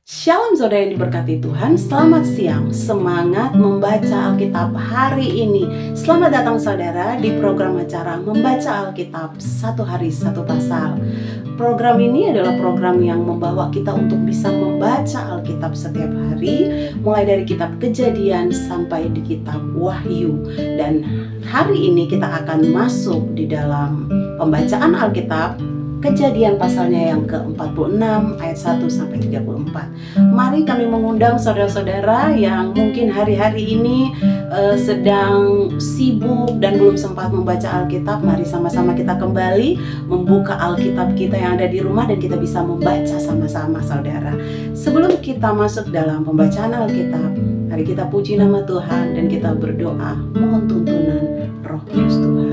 Shalom saudara yang diberkati Tuhan, selamat siang, semangat membaca Alkitab hari ini. Selamat datang saudara di program acara Membaca Alkitab Satu Hari Satu Pasal. Program ini adalah program yang membawa kita untuk bisa membaca Alkitab setiap hari, mulai dari kitab Kejadian sampai di kitab Wahyu. Dan hari ini kita akan masuk di dalam pembacaan Alkitab Kejadian pasalnya yang ke-46 ayat 1 sampai 34. Mari kami mengundang saudara-saudara yang mungkin hari-hari ini sedang sibuk dan belum sempat membaca Alkitab. Mari sama-sama kita kembali membuka Alkitab kita yang ada di rumah dan kita bisa membaca sama-sama saudara. Sebelum kita masuk dalam pembacaan Alkitab, mari kita puji nama Tuhan dan kita berdoa mohon tuntunan Roh Kudus Tuhan.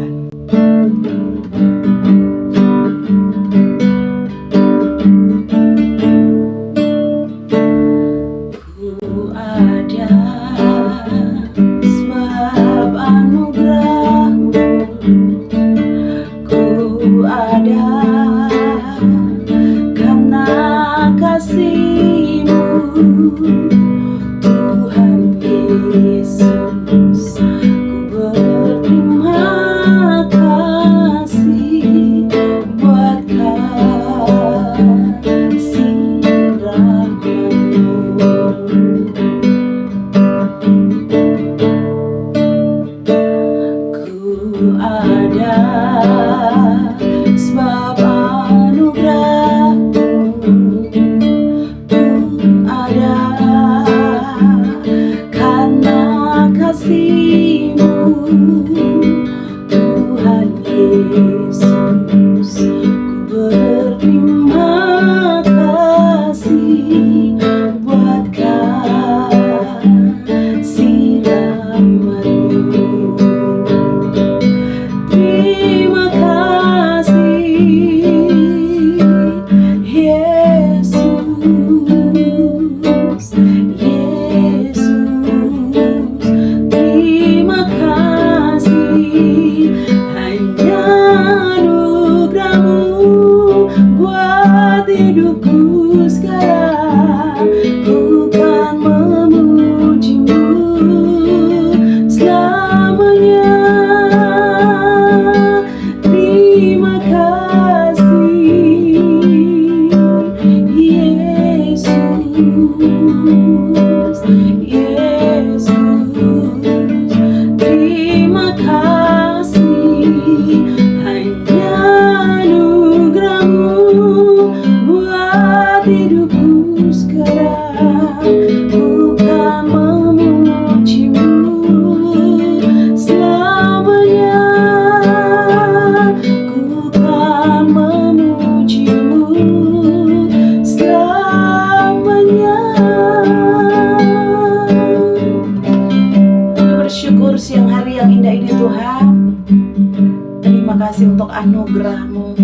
Untuk anugerah-Mu,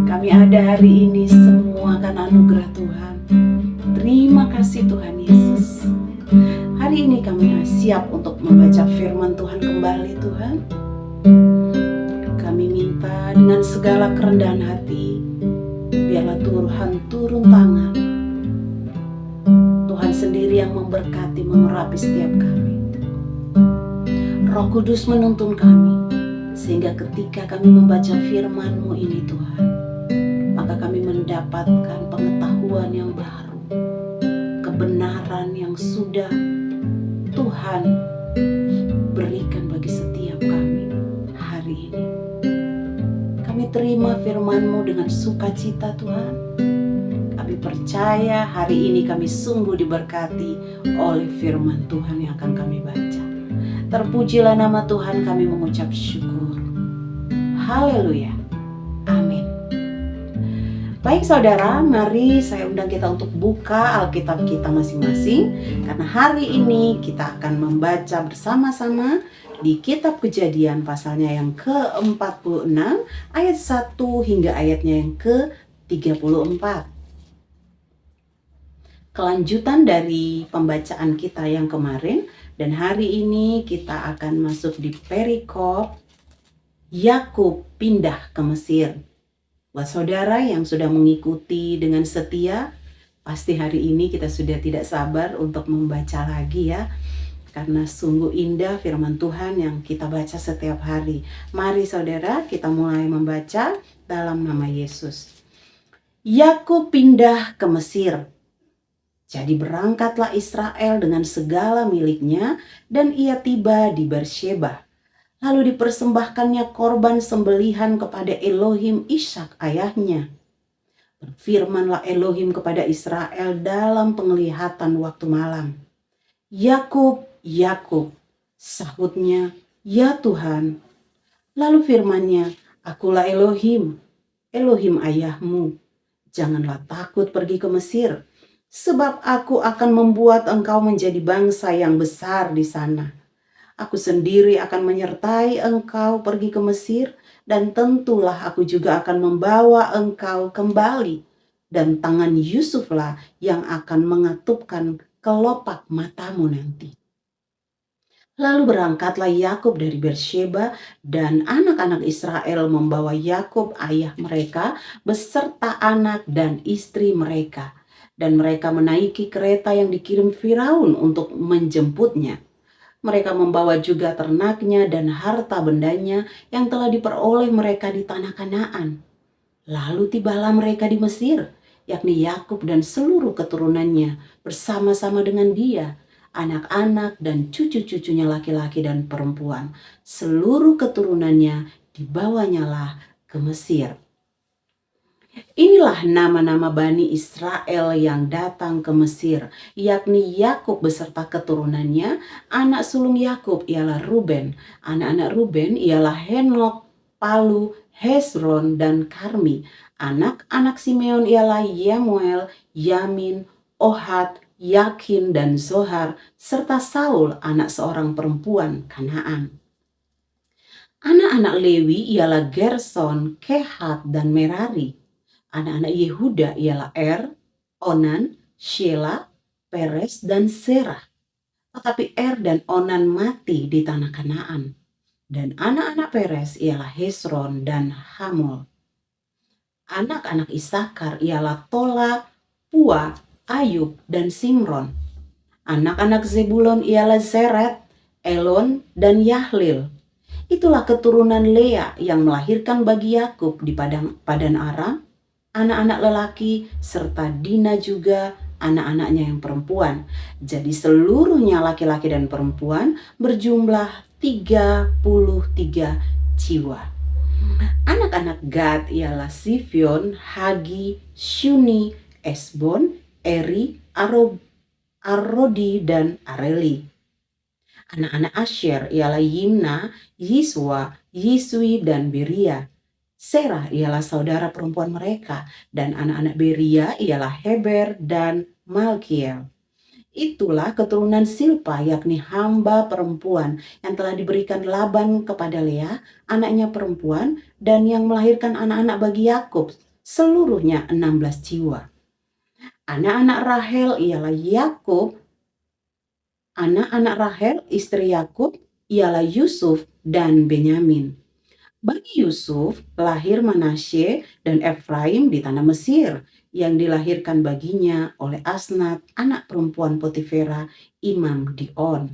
kami ada hari ini semua karena anugerah Tuhan. Terima kasih Tuhan Yesus. Hari ini kami siap untuk membaca firman Tuhan kembali Tuhan. Kami minta dengan segala kerendahan hati, biarlah Tuhan turun tangan. Tuhan sendiri yang memberkati, mengurapi setiap kami. Roh Kudus menuntun kami, sehingga ketika kami membaca firman-Mu ini Tuhan, maka kami mendapatkan pengetahuan yang baru, kebenaran yang sudah Tuhan berikan bagi setiap kami hari ini. Kami terima firman-Mu dengan sukacita Tuhan. Kami percaya hari ini kami sungguh diberkati oleh firman Tuhan yang akan kami baca. Terpujilah nama Tuhan, kami mengucap syukur. Haleluya. Amin. Baik saudara, mari saya undang kita untuk buka Alkitab kita masing-masing. Karena hari ini kita akan membaca bersama-sama di kitab Kejadian pasalnya yang ke-46 ayat 1 hingga ayatnya yang ke-34. Kelanjutan dari pembacaan kita yang kemarin. Dan hari ini kita akan masuk di perikop Yakub pindah ke Mesir. Buat saudara yang sudah mengikuti dengan setia Pasti hari ini kita sudah tidak sabar untuk membaca lagi ya. Karena sungguh indah firman Tuhan yang kita baca setiap hari. Mari saudara, kita mulai membaca dalam nama Yesus. Yakub pindah ke Mesir. Jadi berangkatlah Israel dengan segala miliknya dan ia tiba di Beersheba. Lalu dipersembahkannya korban sembelihan kepada Elohim Ishak ayahnya. Berfirmanlah Elohim kepada Israel dalam penglihatan waktu malam. Yakub, Yakub, sahutnya, ya Tuhan. Lalu firman-Nya, akulah Elohim, Elohim ayahmu. Janganlah takut pergi ke Mesir, sebab aku akan membuat engkau menjadi bangsa yang besar di sana. Aku sendiri akan menyertai engkau pergi ke Mesir, dan tentulah aku juga akan membawa engkau kembali. Dan tangan Yusuflah yang akan mengatupkan kelopak matamu nanti. Lalu berangkatlah Yakub dari Beersheba, dan anak-anak Israel membawa Yakub ayah mereka beserta anak dan istri mereka. Dan mereka menaiki kereta yang dikirim Firaun untuk menjemputnya. Mereka membawa juga ternaknya dan harta bendanya yang telah diperoleh mereka di tanah Kanaan. Lalu tibalah mereka di Mesir, yakni Yakub dan seluruh keturunannya bersama-sama dengan dia, anak-anak dan cucu-cucunya laki-laki dan perempuan. Seluruh keturunannya dibawanyalah ke Mesir. Inilah nama-nama Bani Israel yang datang ke Mesir, yakni Yakub beserta keturunannya. Anak sulung Yakub ialah Ruben. Anak-anak Ruben ialah Henok, Palu, Hezron, dan Karmi. Anak-anak Simeon ialah Yemuel, Yamin, Ohad, Yakin, dan Zohar, serta Saul, anak seorang perempuan Kanaan. Anak-anak Lewi ialah Gerson, Kehat, dan Merari. Anak-anak Yehuda ialah Onan, Shela, Peres, dan Serah. Tetapi dan Onan mati di tanah Kanaan. Dan anak-anak Peres ialah Hezron dan Hamul. Anak-anak Isakar ialah Tola, Pua, Ayub, dan Simron. Anak-anak Zebulon ialah Zeret, Elon, dan Yahlil. Itulah keturunan Lea yang melahirkan bagi Yakub di Padan Aram, anak-anak lelaki, serta Dina juga anak-anaknya yang perempuan. Jadi seluruhnya laki-laki dan perempuan berjumlah 33 jiwa. Anak-anak Gad ialah Sifion, Hagi, Syuni, Esbon, Eri, Arodi, dan Areli. Anak-anak Asher ialah Yimna, Yiswa, Yiswi, dan Beria. Serah ialah saudara perempuan mereka, dan anak-anak Beria ialah Heber dan Malkiel. Itulah keturunan Silpa, yakni hamba perempuan yang telah diberikan Laban kepada Lea, anaknya perempuan, dan yang melahirkan anak-anak bagi Yakub, seluruhnya 16 jiwa. Anak-anak Rahel ialah Yakub. Anak-anak Rahel, istri Yakub, ialah Yusuf dan Benyamin. Bagi Yusuf lahir Manasye dan Efraim di tanah Mesir yang dilahirkan baginya oleh Asnat, anak perempuan Potifera, imam di On.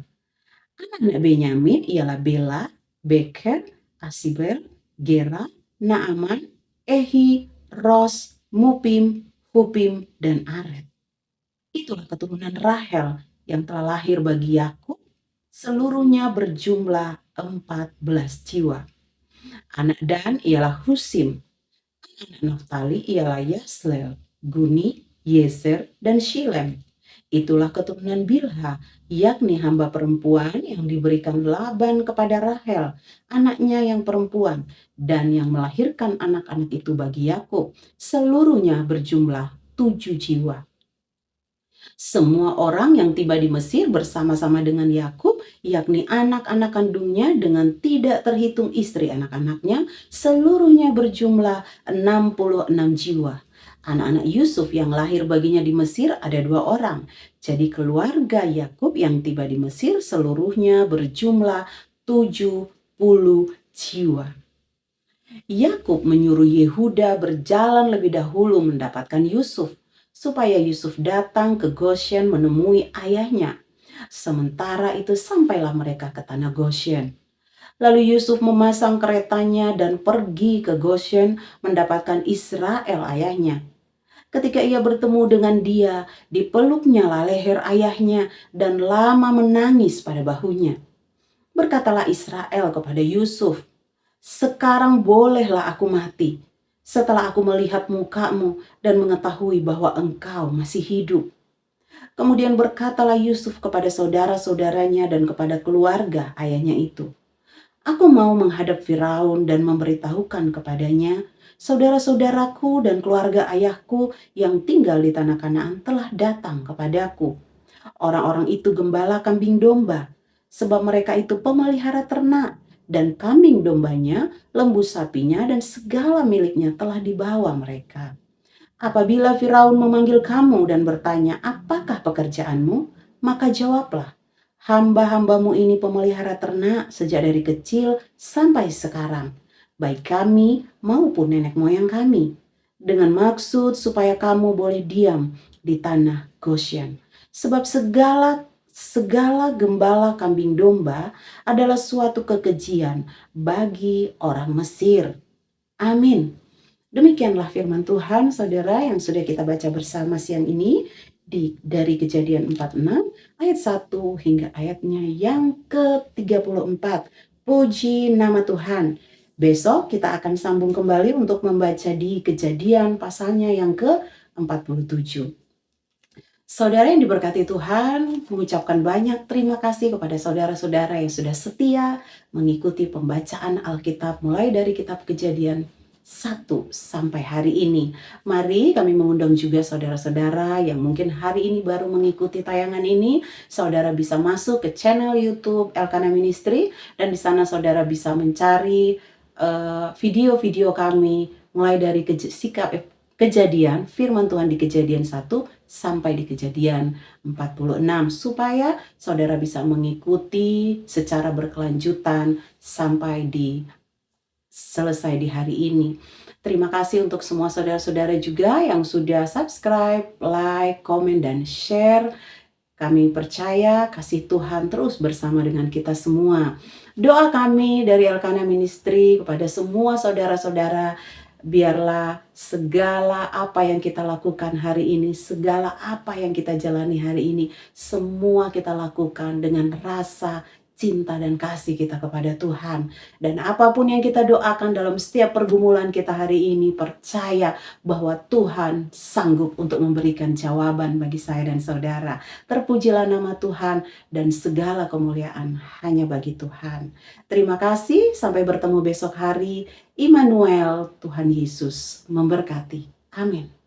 Anak-anak Benyamin ialah Bela, Beker, Asibel, Gera, Naaman, Ehi, Ros, Mupim, Hupim, dan Aret. Itulah keturunan Rahel yang telah lahir bagi Yakub, seluruhnya berjumlah 14 jiwa. Anak Dan ialah Husim. Anak Naftali ialah Yaslel, Guni, Yeser, dan Shilem. Itulah keturunan Bilha, yakni hamba perempuan yang diberikan Laban kepada Rahel, anaknya yang perempuan, dan yang melahirkan anak-anak itu bagi Yakub, seluruhnya berjumlah 7 jiwa. Semua orang yang tiba di Mesir bersama-sama dengan Yakub, yakni anak-anak kandungnya dengan tidak terhitung istri anak-anaknya, seluruhnya berjumlah 66 jiwa. Anak-anak Yusuf yang lahir baginya di Mesir ada 2 orang. Jadi keluarga Yakub yang tiba di Mesir seluruhnya berjumlah 70 jiwa. Yakub menyuruh Yehuda berjalan lebih dahulu mendapatkan Yusuf. supaya Yusuf datang ke Goshen menemui ayahnya. Sementara itu sampailah mereka ke tanah Goshen. Lalu Yusuf memasang keretanya dan pergi ke Goshen mendapatkan Israel ayahnya. Ketika ia bertemu dengan dia, dipeluknya lah leher ayahnya dan lama menangis pada bahunya. Berkatalah Israel kepada Yusuf, "Sekarang bolehlah aku mati, setelah aku melihat mukamu dan mengetahui bahwa engkau masih hidup." Kemudian berkatalah Yusuf kepada saudara-saudaranya dan kepada keluarga ayahnya itu, "Aku mau menghadap Firaun dan memberitahukan kepadanya, saudara-saudaraku dan keluarga ayahku yang tinggal di tanah Kanaan telah datang kepadaku. Orang-orang itu gembala kambing domba, sebab mereka itu pemelihara ternak, dan kambing dombanya, lembu sapinya, dan segala miliknya telah dibawa mereka. Apabila Firaun memanggil kamu dan bertanya, 'Apakah pekerjaanmu?' Maka jawablah, 'Hamba-hambamu ini pemelihara ternak sejak dari kecil sampai sekarang, baik kami maupun nenek moyang kami, dengan maksud supaya kamu boleh diam di tanah Goshen. Sebab segala gembala kambing domba adalah suatu kekejian bagi orang Mesir.'" Amin. Demikianlah firman Tuhan, saudara, yang sudah kita baca bersama siang ini dari Kejadian 46 ayat 1 hingga ayatnya yang ke-34. Puji nama Tuhan. Besok kita akan sambung kembali untuk membaca di Kejadian pasalnya yang ke-47. Saudara yang diberkati Tuhan, mengucapkan banyak terima kasih kepada saudara-saudara yang sudah setia mengikuti pembacaan Alkitab mulai dari kitab Kejadian 1 sampai hari ini. Mari kami mengundang juga saudara-saudara yang mungkin hari ini baru mengikuti tayangan ini. Saudara bisa masuk ke channel YouTube Elkanah Ministry dan di sana saudara bisa mencari video-video kami mulai dari Kejadian, firman Tuhan di Kejadian 1 sampai di Kejadian 46 supaya saudara bisa mengikuti secara berkelanjutan sampai selesai di hari ini. Terima kasih untuk semua saudara-saudara juga yang sudah subscribe, like, komen, dan share. Kami percaya kasih Tuhan terus bersama dengan kita semua. Doa kami dari Elkanah Ministry kepada semua saudara-saudara, biarlah segala apa yang kita lakukan hari ini, segala apa yang kita jalani hari ini, semua kita lakukan dengan rasa cinta dan kasih kita kepada Tuhan. Dan apapun yang kita doakan dalam setiap pergumulan kita hari ini, percaya bahwa Tuhan sanggup untuk memberikan jawaban bagi saya dan saudara. Terpujilah nama Tuhan dan segala kemuliaan hanya bagi Tuhan. Terima kasih, sampai bertemu besok hari. Immanuel, Tuhan Yesus memberkati. Amin.